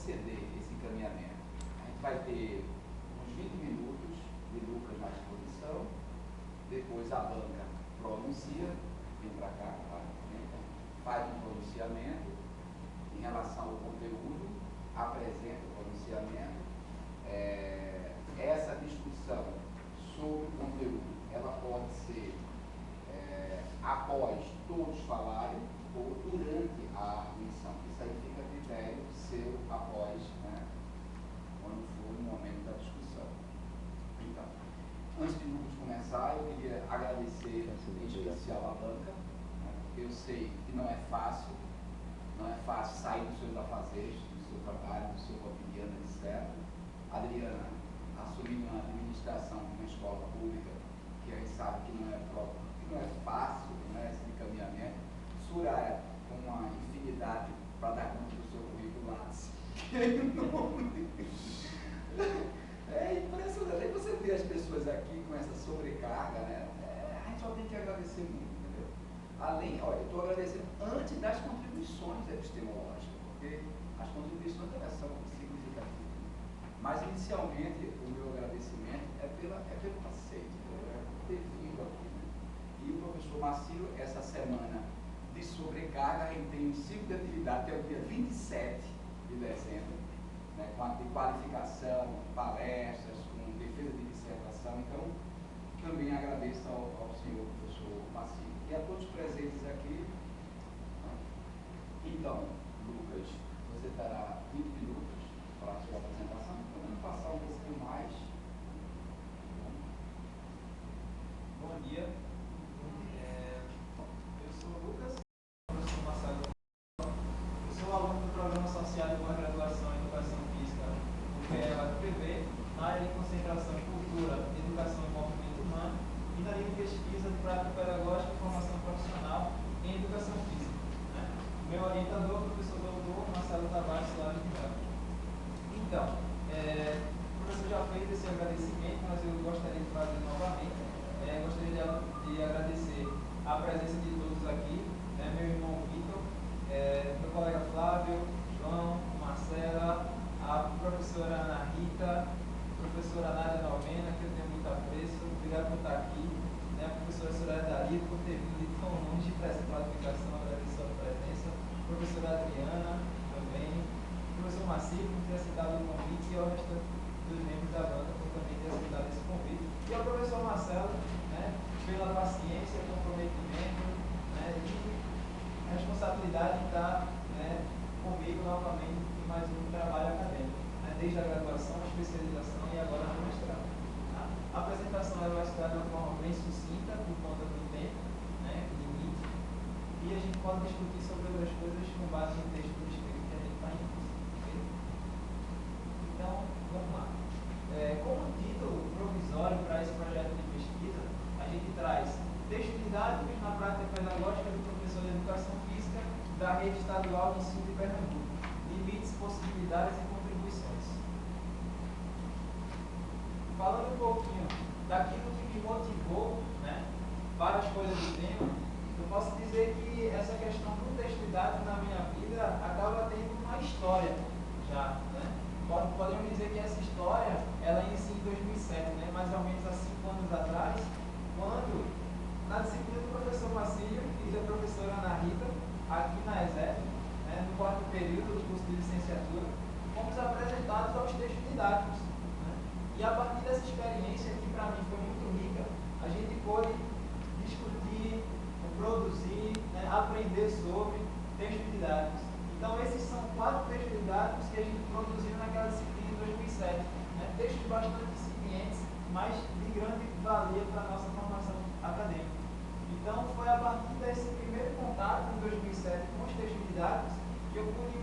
proceder esse encaminhamento? A gente vai ter uns 20 minutos de Lucas na exposição, depois a banca pronuncia, vem para cá, tá? Faz um pronunciamento em relação ao conteúdo, apresenta o pronunciamento. Essa discussão sobre o conteúdo, ela pode ser após todos falarem ou durante a arguição. Isso aí fica a critério seu após, né, quando for o momento da discussão. Então, antes de Lucas começar, eu queria agradecer em especial a banca, né, porque eu sei que não é fácil sair dos seus afazeres, do seu trabalho, do seu cotidiano, etc. Adriana assumindo uma administração de uma escola pública, que a gente sabe que não é próprio, que não é fácil, né, esse encaminhamento. Suraya, com uma infinidade para dar conta do seu currículo Lattes. É impressionante. Aí você vê as pessoas aqui com essa sobrecarga, né? A gente só tem que agradecer muito, entendeu? Além, olha, eu estou agradecendo antes das contribuições epistemológicas, porque as contribuições elas são significativas. Mas inicialmente o meu agradecimento é pelo passeio, é por ter vindo aqui. Né? E o professor Marcílio, essa semana de sobrecarga, a gente tem um ciclo de atividade que é o dia 27 de dezembro, né, com a de qualificação, palestras, com defesa de dissertação. Então, também agradeço ao senhor professor Marcílio e a todos presentes aqui. Então, Lucas, você terá 20 minutos para a sua apresentação. Podemos passar um pouquinho mais. Bom dia. Eu sou o Lucas, professor Marcelo. Eu sou aluno do Programa Social de Pós-Graduação em Educação Física do PE-UFPB, na área de concentração em Cultura, Educação e Movimento Humano e na linha de pesquisa de prática pedagógica e formação profissional em Educação Física. Né? Meu orientador, professor doutor Marcelo Tavares Soares de Mello. Então, o professor já fez esse agradecimento, mas eu gostaria de fazer novamente. Gostaria de agradecer a presença de todos aqui, né, meu irmão Vitor, meu colega Flávio, João, Marcela, a professora Ana Rita, a professora Nádia Novena, que eu tenho muito apreço, obrigado por estar aqui, né, a professora Soraya Dari, por ter vindo de tão longe para essa qualificação, agradeço a presença, a professora Adriana também, o professor Marcílio, por ter aceitado o convite, e ao restante dos membros da banca, por também ter aceitado esse convite, e ao professor Marcelo, né, pela paciência, comprometimento, né, e responsabilidade de estar, né, comigo novamente em mais um trabalho acadêmico, né, desde a graduação, a especialização e agora no mestrado. Tá? A apresentação ela vai se dar de uma forma bem sucinta, por conta do tempo, né, limite, e a gente pode discutir sobre outras coisas com base no texto do escrito que a gente está em curso. Okay? Então, vamos lá. Como título provisório para esse projeto de pesquisa, a gente traz textos didáticos na prática pedagógica do professor de Educação Física da Rede Estadual de Ensino de Pernambuco, limites, possibilidades e contribuições. Falando um pouquinho daquilo que me motivou, né, para a escolha do tema, eu posso dizer que essa questão do texto didático na minha vida acaba tendo uma história já, né? Podemos dizer que essa história, ela inicia em 2007, né? Mais ou menos há 5 anos atrás, quando, na disciplina do professor Marcílio e da professora Ana Rita, aqui na ESEF, né, no 4º período do curso de licenciatura, fomos apresentados aos textos didáticos. Né? E a partir dessa experiência, que para mim foi muito rica, a gente pôde discutir, produzir, né, aprender sobre textos didáticos. Então, esses são 4 textos didáticos que a gente produziu naquela disciplina em 2007. Né? Textos bastante incipientes, mas de grande valia para a nossa formação acadêmica. Então, foi a partir desse primeiro contato, em 2007, com os textos didáticos, que eu pude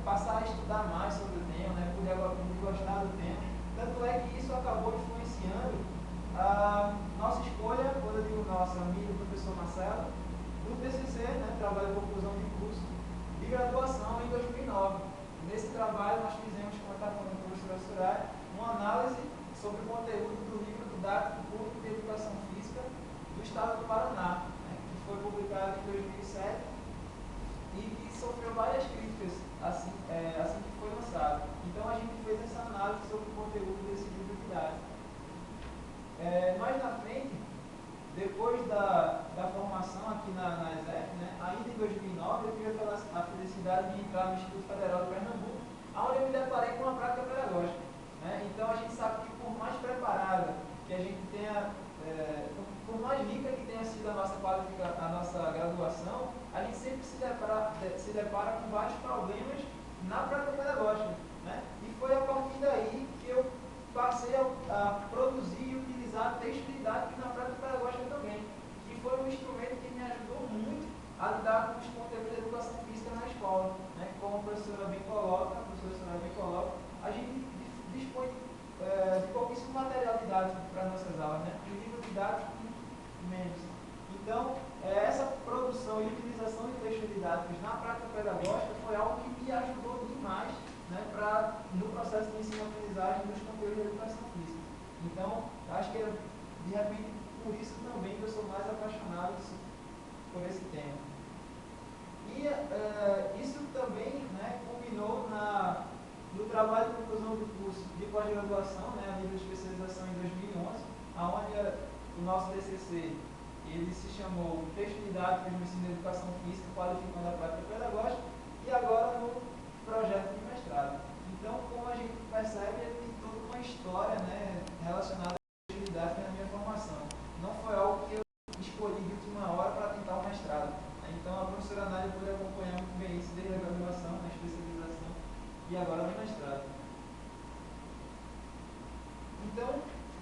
passar a estudar mais sobre o tema, né? pude gostar do tema. Tanto é que isso acabou influenciando a nossa escolha, quando eu digo nossa, minha e do professor Marcelo, do TCC, né? Trabalho de conclusão de curso, de graduação em 2009. Nesse trabalho nós fizemos, como está falando o professor Soraya, uma análise sobre o conteúdo do livro didático público de Educação Física do Estado do Paraná, né, que foi publicado em 2007 e que sofreu várias críticas assim que foi lançado. Então a gente fez essa análise sobre o conteúdo desse livro didático. Mais na frente, depois da formação aqui na ESEF, né, ainda em 2009, eu tive a felicidade de entrar no Instituto Federal de Pernambuco, onde eu me deparei com uma prática pedagógica. Né? Então a gente sabe que por mais preparada que a gente tenha, por mais rica que tenha sido a nossa graduação, a gente sempre se depara com vários problemas na prática pedagógica. Né? E foi a partir daí que eu passei a produzir e utilizar texto didático na prática pedagógica também, que foi um instrumento que me ajudou muito a lidar com os conteúdos de educação física na escola. Né? Como a professora bem coloca, a gente dispõe de pouquíssimo material didático para as nossas aulas, né? E livro didático menos. Então, essa produção e utilização de textos didáticos na prática pedagógica foi algo que me ajudou demais, né, no processo de ensino-aprendizagem dos conteúdos de educação física. Então, acho que de repente por isso também que eu sou mais apaixonado por esse tema. E isso também, né, culminou no trabalho de conclusão do curso de pós-graduação, né, a nível de especialização em 2011, onde o nosso TCC ele se chamou Texto Didático no Ensino de Educação Física, qualificando a prática pedagógica, e agora no projeto de mestrado. Então, como a gente percebe, ele tem toda uma história, né, relacionada à texto didático na minha formação. Não foi algo que eu escolhi de última hora para tentar o mestrado. Então, a professora Nádia pôde acompanhar muito bem isso desde a graduação, na especialização e agora no mestrado. Então,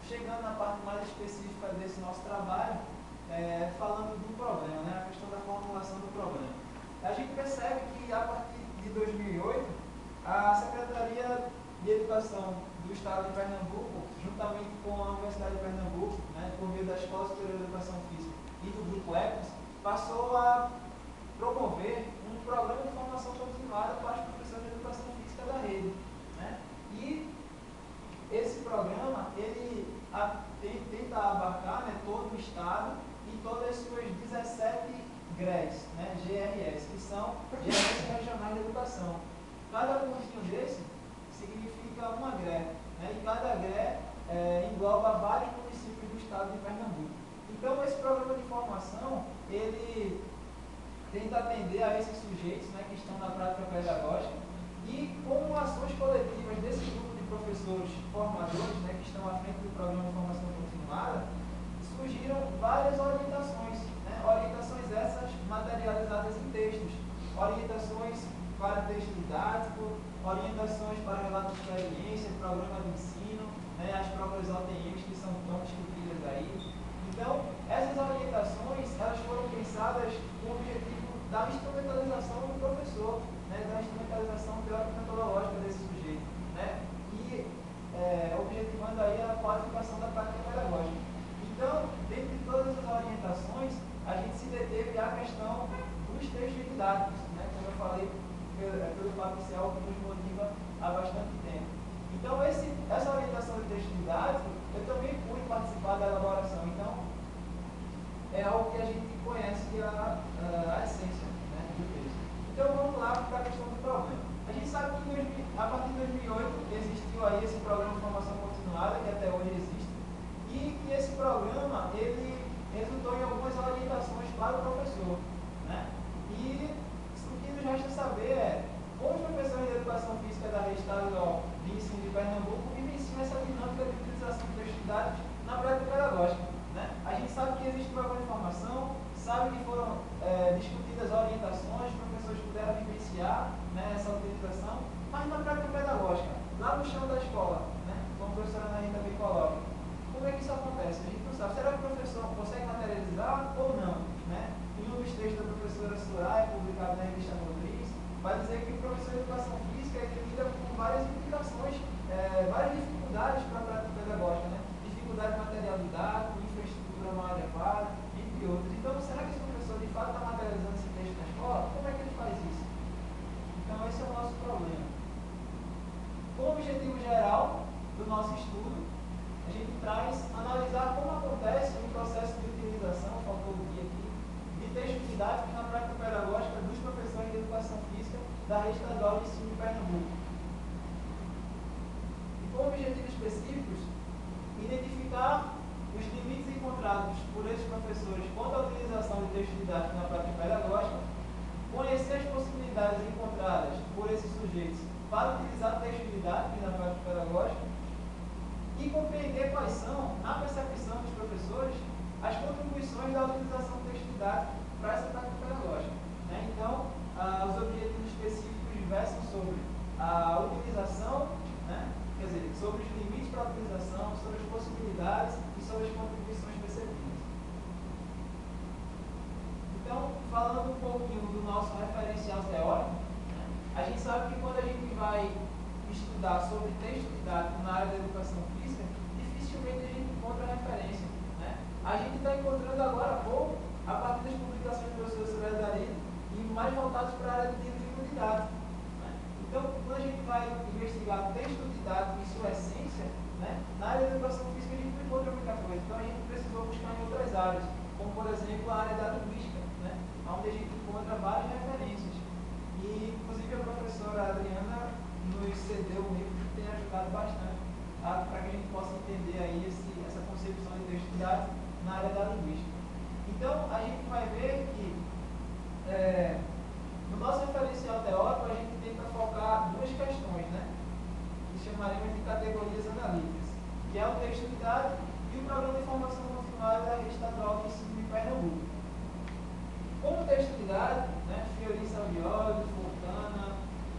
chegando na parte mais específica desse nosso trabalho, falando do problema, né, a questão da formulação do problema. A gente percebe que a partir de 2008, a Secretaria de Educação do Estado de Pernambuco, juntamente com a Universidade de Pernambuco, né, por meio da Escola Superior de Educação Física e do Grupo ECOS, passou a promover um programa de formação continuada para os professores de educação física da rede. Né? E esse programa, ele tenta abarcar, né, todo o Estado e todas as suas 17 GREs, né, GRS, que são Gerências Regionais de Educação. Cada pontinho desse significa uma GRE, né, e cada GRE engloba vários municípios do Estado de Pernambuco. Então, esse programa de formação, ele tenta atender a esses sujeitos, né, que estão na prática pedagógica, e com ações coletivas desse grupo de professores formadores, né, que estão à frente do programa de formação continuada, surgiram várias orientações, né, orientações essas materializadas em textos, orientações para texto didático, orientações para relato de experiência, programa de ensino, né, as próprias OTMs que são tão discutidas aí. Então, essas orientações, elas foram pensadas com o objetivo da instrumentalização do professor, né, da instrumentalização teórico-metodológica desse sujeito, né, e objetivando aí a qualificação da prática pedagógica. Então, dentre todas as orientações, a gente se deteve à questão dos textos didáticos, né, como eu falei, pelo fato de ser algo que nos motiva há bastante tempo. Então, essa orientação de texto didático, eu também pude participar da elaboração. Então, é algo que a gente conhece que é a essência, né, do texto. Então, vamos lá para a questão do problema. A gente sabe que a partir de 2008 existiu aí esse programa de formação continuada, que até hoje existe, e que esse programa, ele resultou em algumas orientações para o professor. Né? E o que nos resta saber é como os professores de educação física da rede estadual de ensino de Pernambuco vivenciam essa dinâmica de utilização de textos didáticos na prática pedagógica. Né? A gente sabe que existe um programa de formação, sabe que foram discutidas orientações, os professores puderam vivenciar, né, essa utilização, mas na prática pedagógica, lá no chão da escola, né, como a professora Ana Rita também coloca, como é que isso acontece? A gente não sabe. Será que o professor consegue materializar ou não? Né? Em um dos textos da professora Soraya, publicado na revista Motriz, vai dizer que o professor de educação física ele lida com várias implicações, várias dificuldades para a prática pedagógica, né? Dificuldade de material didático, infraestrutura mal adequada, entre outros. Então, será que esse professor de fato está materializando esse texto na escola? Como é que ele faz isso? Então, esse é o nosso problema. Com o objetivo geral do nosso estudo, a gente traz analisar como acontece o processo de utilização, faltou o dia aqui, de textos didáticos na prática pedagógica dos professores de educação física da Rede Estadual de Ensino de Pernambuco. E com objetivos específicos, identificar os limites encontrados por esses professores quanto à utilização de texto didático na prática pedagógica, conhecer as possibilidades encontradas por esses sujeitos para utilizar texto didático na prática pedagógica e compreender quais são, na percepção dos professores, as contribuições da utilização do texto didático para essa prática pedagógica. Né? Então, os objetivos específicos versam sobre a utilização, né? Quer dizer, sobre os limites para a utilização, sobre as possibilidades e sobre as contribuições percebidas. Então, falando um pouquinho do nosso referencial teórico, né? A gente sabe que quando a gente vai estudar sobre texto didático na área da educação física, dificilmente a gente encontra referência. Né? A gente está encontrando agora há pouco, a partir das publicações do professor Silvério Darino, e mais voltados para a área de livro didático. Né? Então, quando a gente vai investigar texto didático em sua essência, né? Na área da educação física a gente não encontra muita coisa. Então, a gente precisou buscar em outras áreas, como, por exemplo, a área da linguística, né? Onde a gente encontra várias referências. E, inclusive, a professora Adriana nos cedeu um livro que tem ajudado bastante para que a gente possa entender aí essa concepção de texto didático na área da linguística. Então, a gente vai ver que no nosso referencial teórico a gente tenta focar duas questões, né? Que chamaremos de categorias analíticas, que é o texto didático e o programa de formação continuada da Rede Estadual de Ensino de Pernambuco. Como texto didático, né, Fiori Salvioli, Fontana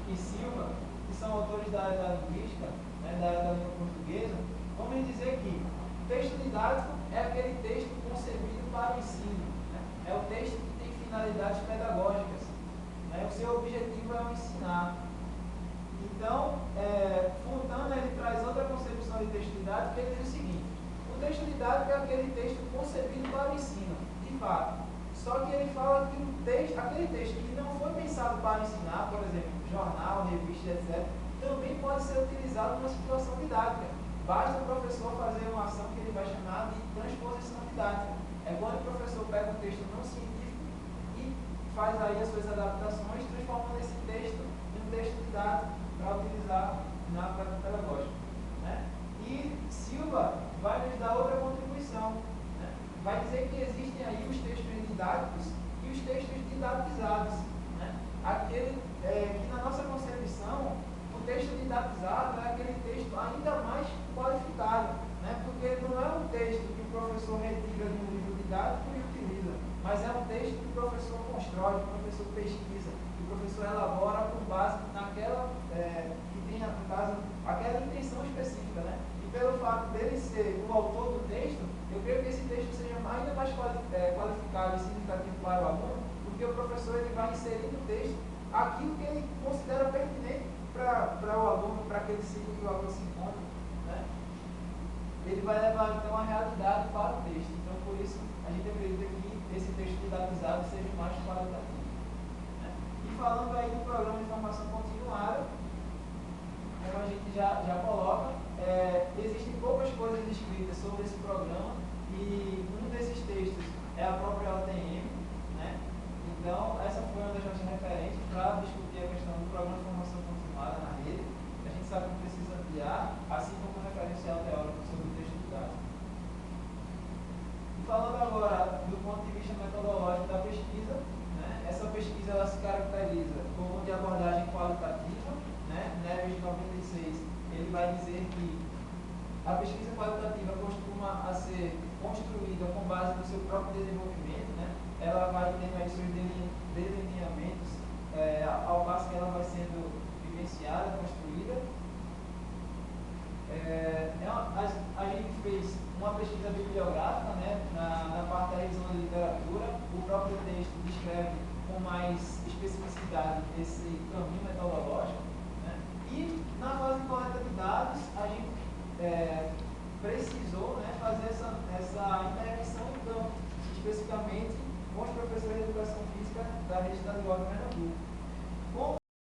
e Silva, que são autores da área da linguística, né, da área da língua portuguesa, vamos dizer que texto didático é aquele texto concebido para o ensino. Né? É o texto que tem finalidades pedagógicas. Né? O seu objetivo é o ensinar. Então, Fontana ele traz outra concepção de texto didático, que ele diz o seguinte: o texto didático é aquele texto concebido para o ensino, de fato. Só que ele fala que aquele texto que não foi pensado para ensinar, por exemplo, jornal, revista, etc., também pode ser utilizado numa situação didática. Basta o professor fazer uma ação que ele vai chamar de transposição didática. É quando o professor pega um texto não científico e faz aí as suas adaptações, transformando esse texto em um texto didático para utilizar na prática pedagógica. Né? E Silva vai nos dar outra contribuição. Né? Vai dizer que existem aí os textos didáticos e os textos didatizados. Né? Aquele que na nossa concepção, o texto didatizado é aquele texto ainda mais qualificado, né? Porque não é um texto que o professor retira de um livro didático e utiliza, mas é um texto que o professor constrói, que o professor pesquisa, que o professor elabora com base naquela, que tem, no caso, aquela intenção específica. Né? E pelo fato dele ser o autor do texto, eu creio que esse texto seja ainda mais qualificado e significativo para o aluno, porque o professor ele vai inserir no texto aquilo que ele considera pertinente para o aluno, para aquele ciclo que o aluno se encontra. Né? Ele vai levar então a realidade para o texto. Então, por isso, a gente acredita que esse texto didatizado seja mais qualitativo. Né? E falando aí do programa de formação continuada, como a gente já coloca, existem poucas coisas escritas sobre esse programa e um desses textos é a própria OTM. Né? Então, essa foi uma das nossas referências para discutir a questão do programa de formação continuada na rede. A gente sabe que precisa ampliar, assim como o referencial teórico sobre o texto didático. E falando agora do ponto de vista metodológico da pesquisa, né? Essa pesquisa ela se caracteriza como de abordagem qualitativa. Né? Neves, de 96, ele vai dizer que a pesquisa qualitativa costuma ser construída com base no seu próprio desenvolvimento. Né? Ela vai tendo aí seus delineamentos, ao passo que ela vai sendo vivenciada, construída. A gente fez uma pesquisa bibliográfica, né, na parte da revisão da literatura. O próprio texto descreve com mais especificidade esse caminho metodológico. Né? E na fase de coleta de dados, a gente precisou, né, fazer essa intervenção em campo, especificamente com os professores de educação física da Rede Estadual de Pernambuco.